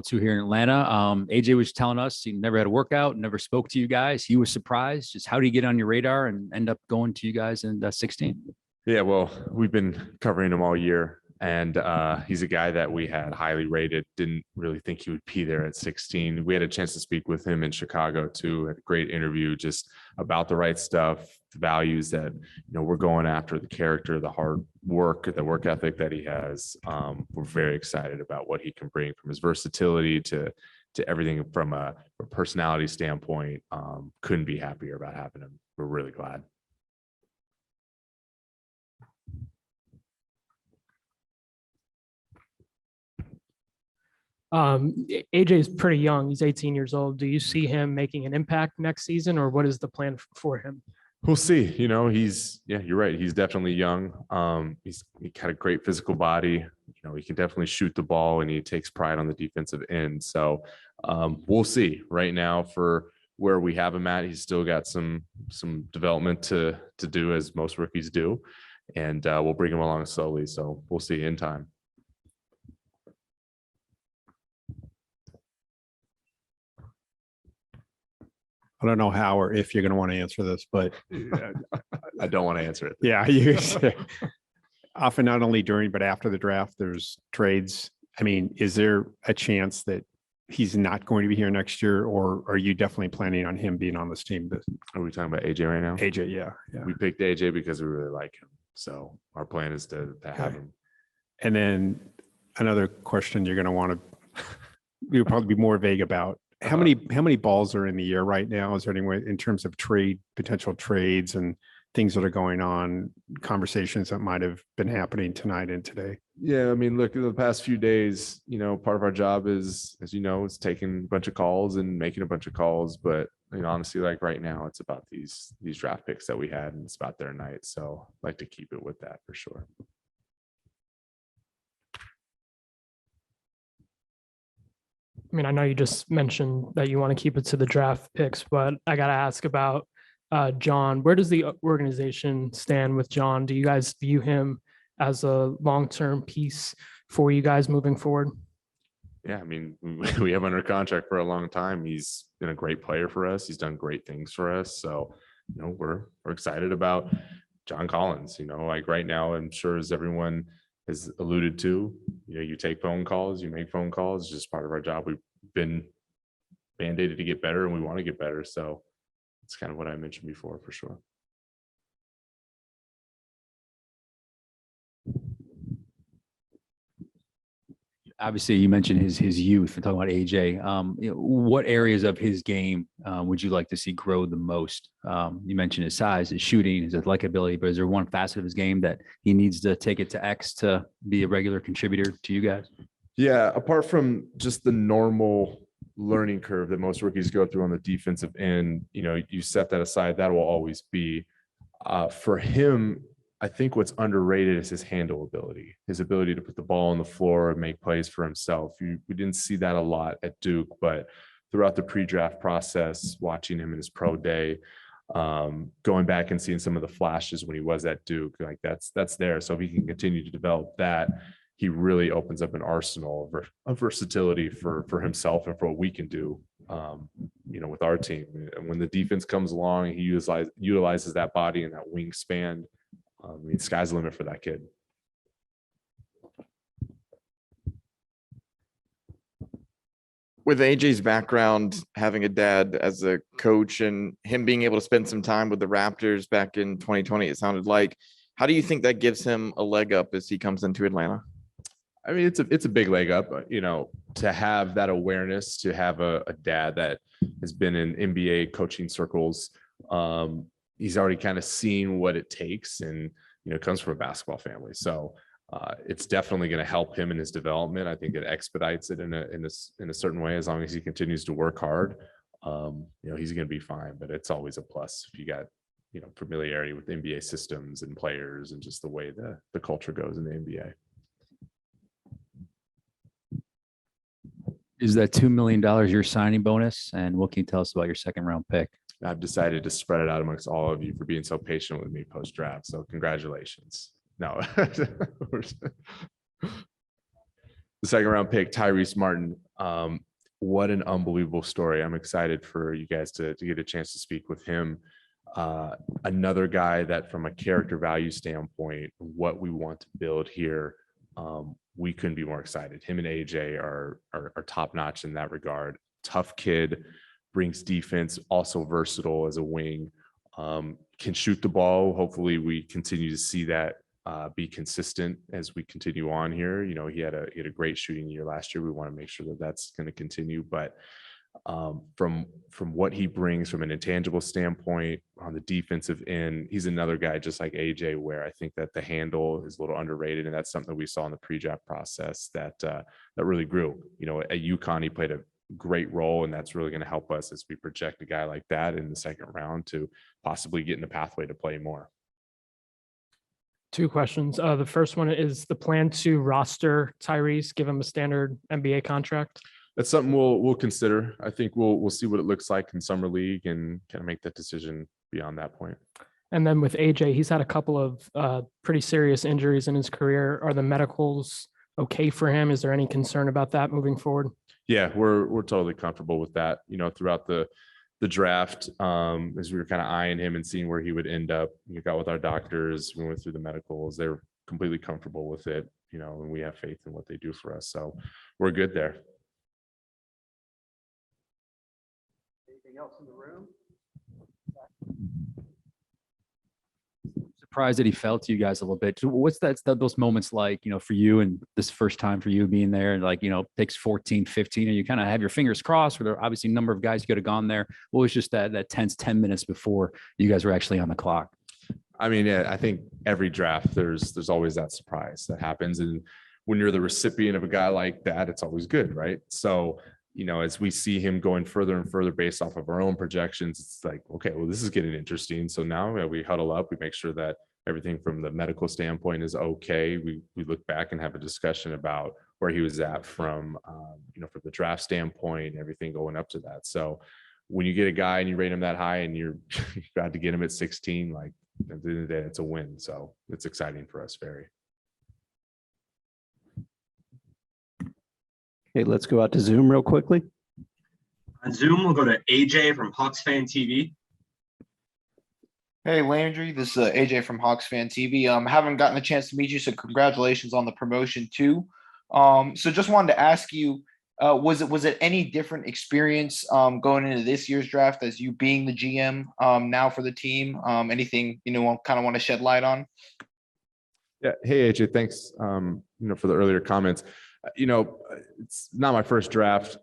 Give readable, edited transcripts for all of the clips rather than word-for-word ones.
Channel 2 here in Atlanta. AJ was telling us he never had a workout, never spoke to you guys. He was surprised. Just how did he get on your radar and end up going to you guys in 16? Yeah, well, we've been covering him all year. And he's a guy that we had highly rated, didn't really think he would be there at 16. We had a chance to speak with him in Chicago too, had a great interview just about the right stuff, the values that, we're going after, the character, the hard work, the work ethic that he has. We're very excited about what he can bring from his versatility to everything from a personality standpoint. Couldn't be happier about having him. We're really glad. AJ is pretty young. He's 18 years old. Do you see him making an impact next season, or what is the plan for him? We'll see. You're right. He's definitely young. He got a great physical body. He can definitely shoot the ball, and he takes pride on the defensive end. So we'll see. Right now, for where we have him at, he's still got some development to do, as most rookies do, and we'll bring him along slowly. So we'll see in time. I don't know how or if you're going to want to answer this, but I don't want to answer it. Yeah, often not only during but after the draft, there's trades. I mean, is there a chance that he's not going to be here next year, or are you definitely planning on him being on this team? Are we talking about AJ right now? AJ, yeah. We picked AJ because we really like him, so our plan is to have him. And then another question you're going to want to, you'll probably be more vague about. How many balls are in the air right now? Is there any way in terms of potential trades and things that are going on, conversations that might have been happening tonight and today? Yeah, I mean, look, in the past few days, part of our job is, as is taking a bunch of calls and making a bunch of calls. But honestly, like right now, it's about these draft picks that we had, and it's about their night. So I'd like to keep it with that for sure. I mean, I know you just mentioned that you want to keep it to the draft picks, but I got to ask about John. Where does the organization stand with John? Do you guys view him as a long-term piece for you guys moving forward? Yeah, I mean, we have under contract for a long time. He's been a great player for us. He's done great things for us. So, we're excited about John Collins. Like right now, I'm sure as everyone has alluded to, you take phone calls, you make phone calls, it's just part of our job. We've been mandated to get better, and we want to get better. So it's kind of what I mentioned before, for sure. Obviously, you mentioned his youth. We're talking about AJ. What areas of his game would you like to see grow the most? You mentioned his size, his shooting, his athletic ability, but is there one facet of his game that he needs to take it to X to be a regular contributor to you guys? Yeah, apart from just the normal learning curve that most rookies go through on the defensive end, you set that aside, that will always be. For him, I think what's underrated is his handle ability, his ability to put the ball on the floor and make plays for himself. We didn't see that a lot at Duke, but throughout the pre-draft process, watching him in his pro day, going back and seeing some of the flashes when he was at Duke, like that's there. So if he can continue to develop that, he really opens up an arsenal of versatility for himself and for what we can do, with our team. And when the defense comes along, he utilizes that body and that wingspan. I mean, sky's the limit for that kid. With AJ's background, having a dad as a coach and him being able to spend some time with the Raptors back in 2020, it sounded like, how do you think that gives him a leg up as he comes into Atlanta? I mean, it's a big leg up, to have that awareness, to have a dad that has been in NBA coaching circles. He's already kind of seen what it takes, and comes from a basketball family, so it's definitely going to help him in his development. I think it expedites it in a certain way, as long as he continues to work hard. He's going to be fine, but it's always a plus if you got familiarity with NBA systems and players and just the way the culture goes in the NBA. Is that $2 million your signing bonus? And what can you tell us about your second round pick? I've decided to spread it out amongst all of you for being so patient with me post-draft. So congratulations. No. the second round pick, Tyrese Martin. What an unbelievable story. I'm excited for you guys to get a chance to speak with him. Another guy that from a character value standpoint, what we want to build here, we couldn't be more excited. Him and AJ are top notch in that regard. Tough kid, brings defense, also versatile as a wing, can shoot the ball. Hopefully we continue to see that be consistent as we continue on here. You know, he had a great shooting year last year. We want to make sure that that's going to continue, but from what he brings from an intangible standpoint on the defensive end, he's another guy just like AJ, where I think that the handle is a little underrated, and that's something we saw in the pre-draft process that really grew. You know, at UConn, he played a great role, and that's really going to help us as we project a guy like that in the second round to possibly get in the pathway to play more. Two questions. The first one is the plan to roster Tyrese, give him a standard NBA contract. That's something we'll consider. I think we'll see what it looks like in summer league and kind of make that decision beyond that point. And then with AJ, he's had a couple of pretty serious injuries in his career. Are the medicals okay for him? Is there any concern about that moving forward? Yeah, we're totally comfortable with that. You know, throughout the draft, as we were kind of eyeing him and seeing where he would end up, we got with our doctors, we went through the medicals. They're completely comfortable with it, you know, and we have faith in what they do for us. So we're good there. Anything else in the room? Surprised that he fell to you guys a little bit. What's those moments like, you know, for you, and this first time for you being there, and like, you know, picks 14, 15, and you kind of have your fingers crossed, where there are obviously a number of guys you could have gone there. What was just that tense 10 minutes before you guys were actually on the clock? I mean, yeah, I think every draft there's always that surprise that happens, and when you're the recipient of a guy like that, it's always good, right? So, you know, as we see him going further and further based off of our own projections, it's like, okay, well, this is getting interesting. So now we huddle up, we make sure that everything from the medical standpoint is okay. We look back and have a discussion about where he was at from, you know, from the draft standpoint, everything going up to that. So when you get a guy and you rate him that high and you're glad to get him at 16, like at the end of the day, it's a win. So it's exciting for us, very. Okay, let's go out to Zoom real quickly. On Zoom, we'll go to AJ from Hawks Fan TV. Hey Landry, this is AJ from Hawks Fan TV. Haven't gotten a chance to meet you, so congratulations on the promotion too. So just wanted to ask you, was it any different experience going into this year's draft as you being the GM now for the team? Anything you know kind of want to shed light on? Yeah. Hey AJ, thanks. You know, for the earlier comments. You know, it's not my first draft.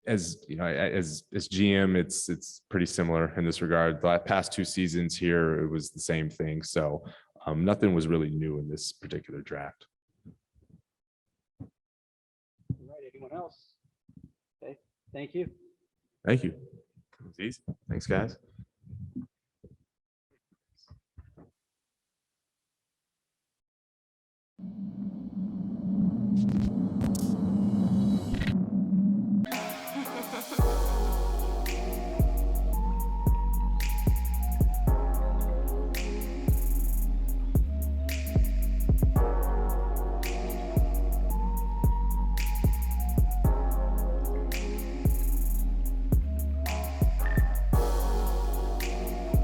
As you know, as GM, it's pretty similar in this regard. The past two seasons here, it was the same thing. So nothing was really new in this particular draft. All right, anyone else? Okay, thank you. Thank you. It was easy. Thanks, guys.